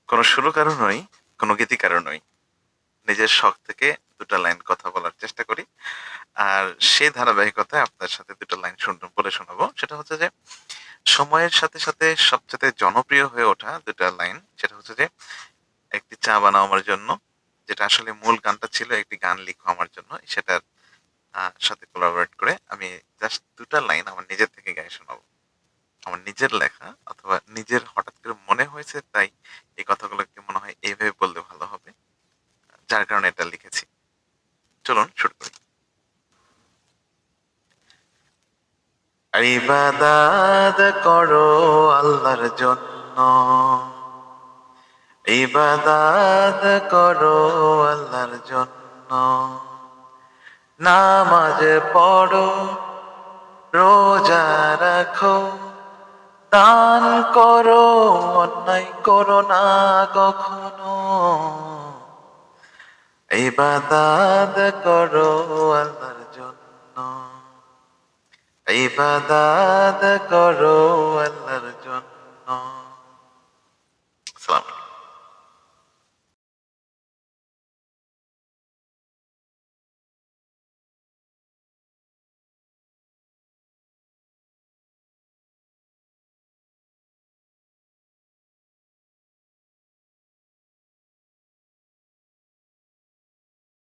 কোনো সুরকারও নই, কোনো গীতিকারও নই। নিজের শখ থেকে ২ টা লাইন কথা বলার চেষ্টা করি। আর সেই ধারাবাহিকতায় আপনার সাথে ২ টা লাইন বলে শোনাবো। সেটা হচ্ছে যে, সময়ের সাথে, সাথে সবচাইতে জনপ্রিয় হয়ে ওঠা ২ টা লাইন। সেটা হচ্ছে যে, "একটি চা বানাও আমার জন্য।" যেটা আসলে মূল গানটা ছিল, "একটি গান লিখো আমার জন্য।" সেটার সাথে কোলাবোরেট করে আমি জাস্ট ২ টা লাইন আমার নিজের থেকে গায়ে শোনাবো। আমার নিজের লেখা অথবা নিজের হঠাৎ করে মনে হয়েছে, তাই এই কথাগুলোকে মনে হয় এইভাবে বললে ভালো হবে। যার কারণে এটা লিখেছি। চলুন শুরু করি। ইবাদত করো আল্লাহর জন্য, ইবাদত করো আল্লাহর জন্য, নামাজ পড়ো, রোজা রাখো, দান করো, অন্যায় করো না কখনো, ইবাদত করো আল্লাহর জন্য, ইবাদত করো আল্লাহর জন্য। আসসালামু আলাইকুম।